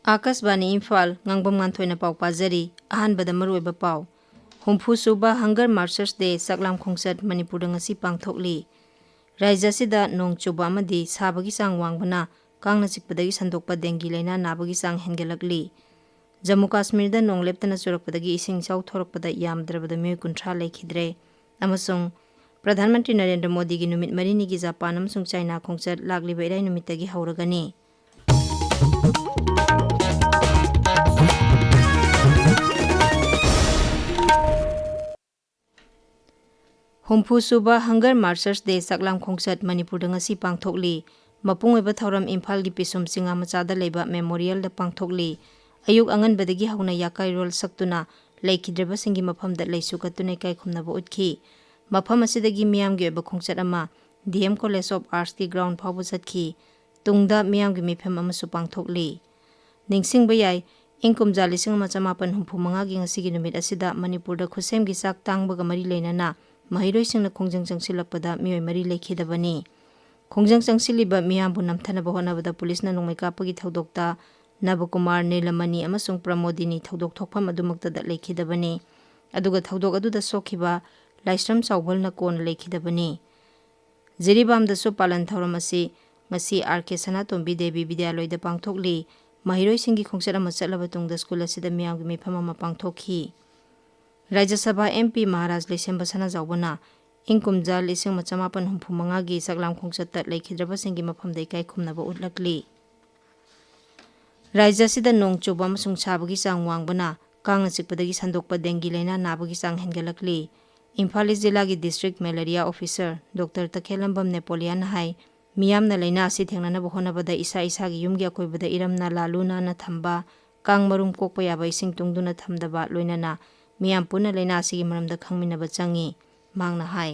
Akashvani Imphal Ngangbam Nganthoi पाव पाजरी अहानबदा मरुइबा पाव हुम्फु सुबा हंगर मार्चर्स डे सकलाम खोंगसत मणिपुर ngasi पांगथोकली राज्य सिदा नोंग चुबा अमदी साबगी सांग वांगबना कांगना चिकपदगी संदोकपा डेंगी लैना नाबगी सांग हेंगेलकली जम्मू काश्मीर दा नोंग लेप्तना चुरकपदगी इसिंग चाउ थोरकपदा यामद्रबदा मिय कुंथ्रा लेखिद्रे अमसुंग प्रधानमंत्री नरेंद्र मोदी की नुमित मरीनी की जापान अमसुंग चाइना खोंगसत लागलिबा इराई नुमितगी हौरगनी हुम्फु सुबा हंगर मार्चर्स डे सकलाम खोंगसत मणिपुर ngasi पांगथोकली मपुंगोइबा थौरम इम्फाल की पिसुम सिंगा मचादा लेबा मेमोरियल दा पांगथोकली अयुक अंगनबदगी हौना याकाई रोल सक्तुना लेखिद्रबा सिंगी मफमदा लेसु कतुने काई खुमनबा उठखी मफम असिदगी मियामगी ओइबा खोंगसत अमा डीएम कॉलेज ऑफ आर्ट्स की ग्राउंड फाउबा चतखी तुंगदा मियामगी मिफम अमसु पांगथोकली निंगसिंगबा याई इंकुमजा लिसिंग मचामापन हुम्फु मंगागी ngasi नुमित असिदा मणिपुर खुसेमगी चाक तांगबगा मरी लेनाना महिरोइसिंगना खोंजंग चंगसिलकपदा मियोय मरी लेखिदबनी खोंजंग चंगसिलिबा मियामबु नमथनबा होनबदा पुलिसना नोंगमेकापगी थौदोकता नबकुमार नीलमणि अमसुंग प्रमोदिनी थौदोक थोकफम अदुमक्तदा लेखिदबनी अदुगा थौदोक अदुदा सोखिबा लाइस्रम चाउबलना कोन लेखिदबनी जिरिबामदसु पालन थौरम असि ngasi आरके सनातोंबी देवी विद्यालयदा पांगथोकली महिरोइसिंगी खोंगसत अमा चलबा तुंगदा स्कूल असिदा मियामगी मिफम अमा पांगथोखी राज्य सभा एमपी महाराज लेसेंबा सना जाउबना इंकुमजा लिसिंग मचामापन हुम्फु मंगागी सकलाम खोंगसत लेखिद्रबा सिंगी मफमदा इकाई खुमनबा उटलकली राज्य सिदा नोंग चुबा अमसुंग साबगी चांग वांगबना कांगना चिकपदगी संदोकपा डेंगी लैना नाबगी चांग हेंगेलकली इम्फाल जिला की district malaria officer doctor Takhellambam Napoleon हाई मियामना लैना असि थेंगननबा होनबदा इसा इसागी युमगी अकोइबदा इरमना लालुना ना थंबा कांग मरुम कोकपा याबा इसिंग तुंगदुना थमदबा लोइनना मियाम पुना लैना असिगी मरमदा खंगमिनबा चंगी मांगना हाई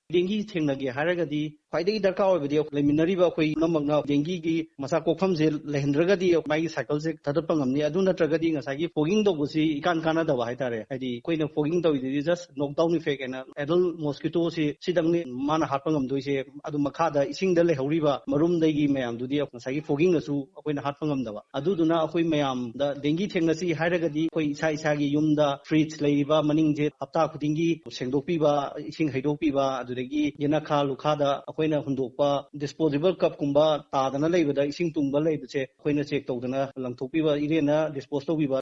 डेंगी थेंगनगे हारगदी ख्वाइदगी दरकार होबदी लेमिनरीबा अखोई नमगना डेंगी की मसा कोफमसे लेहंद्रगदी मागी साइकिल से थदपा ngamni adu natragadi ngasagi fogging tawbusi ikan kana daba haitare haidi koina fogging tawidi just knockdown effect and adult mosquito si sidangni mana hatpa ngamdoise adu makhada isingda lehoriba marum daigi mayam dudi ngasagi fogging asu akoina hatpa ngamdaba adu duna akoi mayam da dengi thengasi hairagadi koi isa isagi yumda fridge leiba maningje hapta khudingi sengdokpiba ising haidokpiba adudagi yenakha lukhada akoina hundokpa disposable cup kumba tadana leibada ising tungba leibase akoina check tawdana langthokpiba irena dispose tawbiba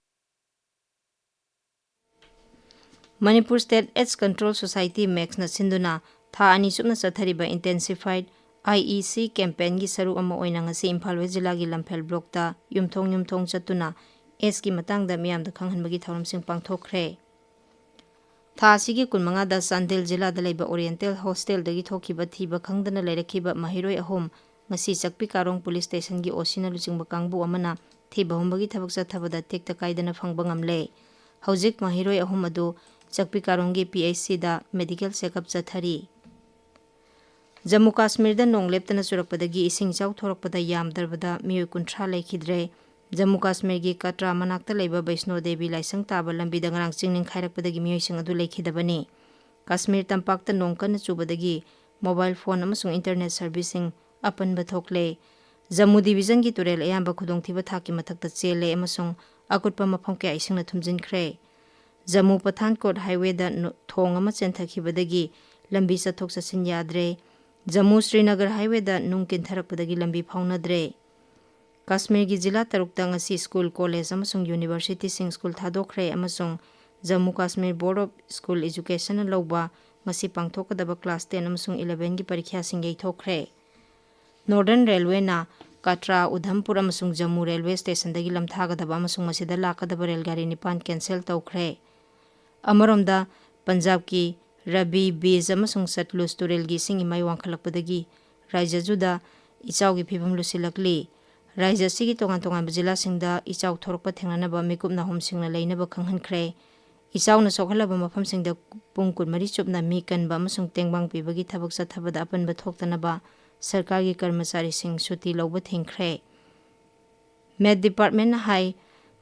Manipur state AIDS control society max न सिंदुना था अनि सुपना चथरिबा intensified IEC campaign की सरुक अमा ओइना ngasi Imphal waste जिला की लमफेल block ता युमथोंग चतुना S की मतंगदा मियाम दा खंगहनबगी थौरमसिंग पांगथोखरे था सिगी कुनमंगा दा सांदेल जिला दा लेबा ओरिएंटल हॉस्टल दगी थोखिबा थीबा खंगदना लेरखिबा महिरोय अहोम ngasi चकपी कारोंग पुलिस स्टेशन की ओसिना लुचिंगबा कांगबु अमना थीबा होमबगी थबक चथबदा टेक्ता कायदना फंगबा ngamle हौजिक महिरोय अहोम अदु चकपी कारोंगी पीएचसी दा मेडिकल चेकअप चथरी जम्मू काश्मीर दा नोंग लेप्तना चुरकपदगी इसिंग चाउ थोरकपदा यामदरबदा मियोय कुंथ्रा लेखिद्रे जम्मू काश्मीर की कटरा मनाक्ता लेबा वैष्णो देवी लाइसंग ताबा लंबीदा ngarang chingning khairakpadagi miyoising adu lekhidabani Kashmir तंपाक्ता नोंग कन्न चुबदगी मोबाइल फोन अमसुंग इंटरनेट सर्विसिंग अपनबा थोकले जम्मू डिवीजन की तुरेल अयाम्बा खुदोंथिबा थाकी मथक्ता चेले अमसुंग अकुटपा मफम क्या इसिंगना थुमजिनख्रे जम्मू पठानकोट हाईवे दा थोंग अमा चेंथखिबदगी लंबी चथोक चसिन याद्रे जम्मू श्रीनगर हाईवे दा नुंग किंथरकपदगी लंबी फाउनद्रे काश्मीर की जिला तरुकता ngasi स्कूल कॉलेज अमसुंग यूनिवर्सिटी सिंग स्कूल थादोखरे अमसुंग Jammu Kashmir board of school education लौबा ngasi पांगथोकदबा क्लास 10 अमसुंग 11 की परीक्षा सिंग यैथोखरे नॉर्दर्न रेलवे ना कटरा उधमपुर अमसुंग जम्मू रेलवे स्टेशन दगी लमथागदबा अमसुंग मसिदा लाकदबा रेलगाड़ी निपान कैंसिल तौखरे अमरोमदा पंजाब की रबी बीज अमसुंग सतलुज तुरेल की सिंग इमाई वांखलकपदगी राज्य जुदा इचाव की फिबम लुसिलकली राज्य सिगी तोंगान जिला सिंगदा इचाव थोरकपा थेंगनबा मिकुपना होम सिंगना लेनबा खंगहनख्रे इचावना सोखलबा मफम सिंगदा पुंग कुनमरी चुपना मी कनबा अमसुंग तेंगबांग पिबगी थबक चथबदा अपनबा थोक्तनबा सरकार की कर्मचारी सिंग सुती लौबा थेंख्रे मेट डिपार्टमेंट हाई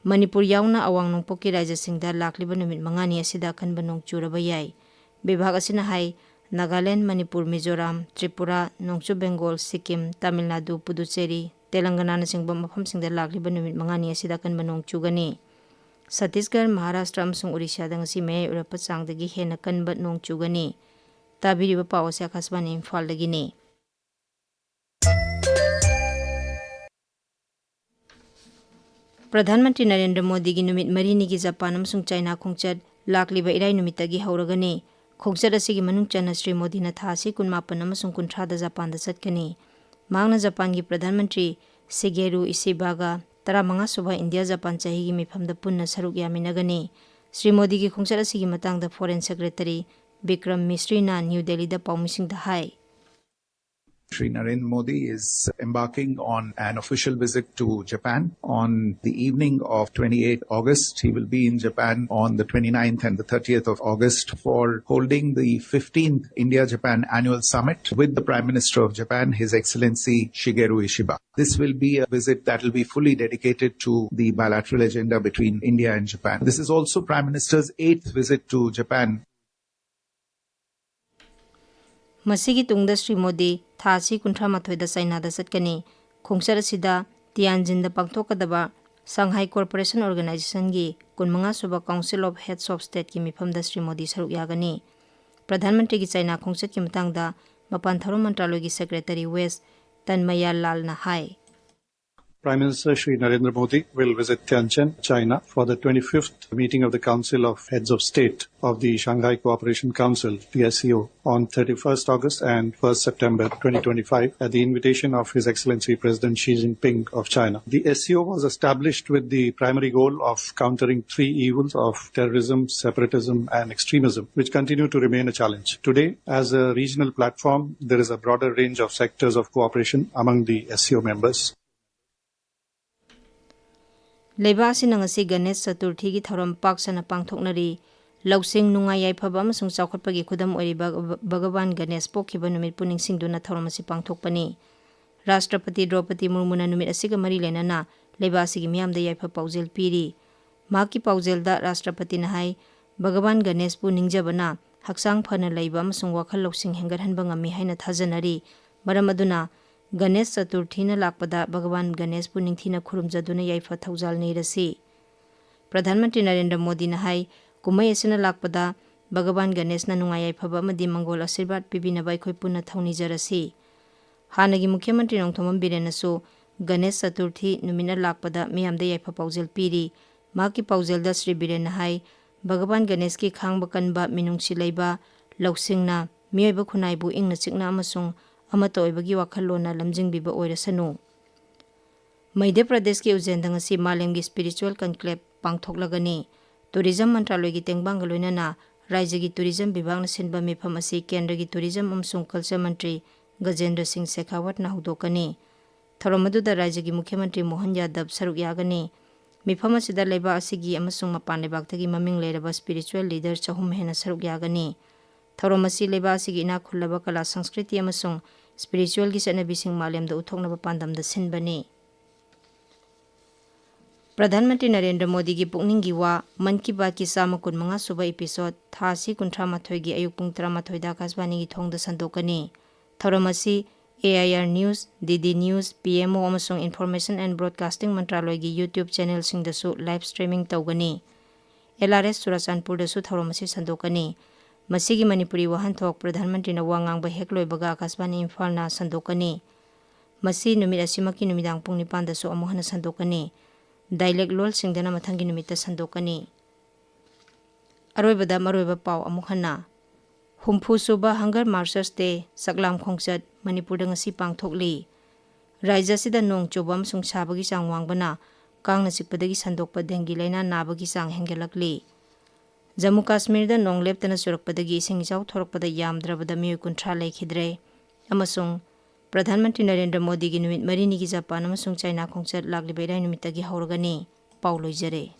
मणिपुर यावना अवांग नोंपोकी राज्य सिंगदा लाखलिबा नुमित मंगानी असिदा खनबा नोंग चुरबा याई विभाग असिना हाई नागालैंड मणिपुर मिजोराम त्रिपुरा नोंगचु Bengal Sikkim Tamil Nadu Puducherry Telangana chingba mafamsingda lagliba numit mangani asida kanba nong chugani. Chhattisgarh, Maharashtra amsung Odisha da ngasi mayai urapa changdagi hena kanba nong chugani. Tabiriba paw ase Akashvani Imphal dagini. Pradhan Mantri Narendra Modi gi numit marini gi Japan amsung China khongchat lakliba irai numitagi hauragani. Khongchat asigi manung chana Sri Modi na thasi kunmapan amasung kunthra da Japan da chatkani. Mangna Japan gi Pradhan Mantri Shigeru Ishibaga Taramanga Subha India Japan chahi gi mifamda punna saruk yaminagani. Sri Modi gi khongchat asigi matangda Foreign Secretary Vikram Misri na New Delhi da paumising da hai. Shri Narendra Modi is embarking on an official visit to Japan on the evening of 28 August. He will be in Japan on the 29th and the 30th of August for holding the 15th India-Japan Annual Summit with the Prime Minister of Japan, His Excellency Shigeru Ishiba. This will be a visit that will be fully dedicated to the bilateral agenda between India and Japan. This is also Prime Minister's 8th visit to Japan. Masigi tungda Sri Modi thasi kunthra mathoi da China da chatkani. Khongchat asida Tianjin da pangthokadaba Shanghai Cooperation Organization gi kunmanga suba Council of Heads of State ki mifam da Sri Modi saruk yagani. Pradhan Mantri gi China khongchat ki matang da Mapan Tharom Mantraloy gi Secretary West Tanmaya Lal na hai. Prime Minister Shri Narendra Modi will visit Tianjin, China for the 25th meeting of the Council of Heads of State of the Shanghai Cooperation Council, the SCO, on 31st August and 1st September 2025 at the invitation of His Excellency President Xi Jinping of China. The SCO was established with the primary goal of countering three evils of terrorism, separatism and extremism, which continue to remain a challenge. Today, as a regional platform, there is a broader range of sectors of cooperation among the SCO members. Leibasi nangasi Ganesh Chaturthi gi thorom paksana pangthoknari lausing nungai yaifaba amasung chawkhatpagi khudam oiriba Bhagavan Ganesh pokhiba numit puning singduna thorom asi pangthokpani. Rashtrapati Draupadi Murmu na numit asiga mari lenana leibasi gi miyamda yaifa paujel piri. Maki paujel da Rashtrapati na hai Bhagavan Ganesh pu ningjabana haksang phana leiba amasung wakhal lausing hengarhanba ngami haina thajanari. Maram aduna Ganesh Chaturthi na lakpada Bhagavan Ganesh pu ningthina khurumjaduna yaifa thaujal neirasi. Pradhan Mantri Narendra Modi na hai kumai asina lakpada Bhagavan Ganesh na nungai yaifaba amadi mangol asirbat pibinaba aikhoi punna thaunijarasi. Hanagi Mukhyamantri Nongthomam Biren nasu Ganesh Chaturthi numina lakpada miyamda yaifa paujel piri. Maki paujel da Sri Biren na hai Bhagavan Ganesh ki khangba kanba minungsi leiba lausingna miyoiba khunaibu ingna chikna amasung amata oibagi wakhallona lamjingbiba oirasanu. Madhya Pradesh ki Ujjain da ngasi malemgi spiritual conclave pangthoklagani. Tourism Mantraloy gi tengbang loinana Rajya gi Tourism Bibhag na sinba mifam asi Kendra gi Tourism amsung Culture Mantri Gajendra Singh Shekhawat na hudokani. Thorom aduda Rajya gi Mukhyamantri Mohan Yadav saruk yagani. Mifam asida leiba asigi amasung mapan lebaktagi maming leiraba spiritual leader chahum hena saruk yagani. Thorom asi leiba asigi ina khullaba kala sanskriti amasung spiritual gi chanabising malemda uthoknaba pandamda sinbani. Pradhan Mantri Narendra Modi gi pukning gi wa Man Ki Baat ki samakun manga suba episode thasi kunthra mathoi gi ayuk pung 13 da Akashvani gi thongda sandokani. Thorom asi AIR News, DD News, PMO amasung Information and Broadcasting Mantraloy gi YouTube channel sing da su live streaming tawgani. LRS Surachandpur da su thorom asi sandokani. Masigi Manipuri wahanthok Pradhan Mantri na wangangba hekloibaga Akashvani Imphal na sandokani. Masi numit asimaki numidang pung 9 da su amuhana sandokani. Dialect lol singdana mathangi numita sandokani. Aroibada maroiba paw amukhana. Humpu suba Hunger Marchers Day Saklam Khongchat Manipur da ngasi pangthokli. Rajya sida nong choba amsung sabagi chang wangbana kangna sikpadagi sandokpa dengi laina nabagi chang hengelakli. Jammu Kashmir da nong leptana surakpadagi ising ichaw thorakpada yamdrabada miyoi kunthra leikhidre. Amasung Pradhan Mantri Narendra Modi gi numit marini gi Japan amasung China khongchat lakliba irai numitagi hauragani. Paw loijare.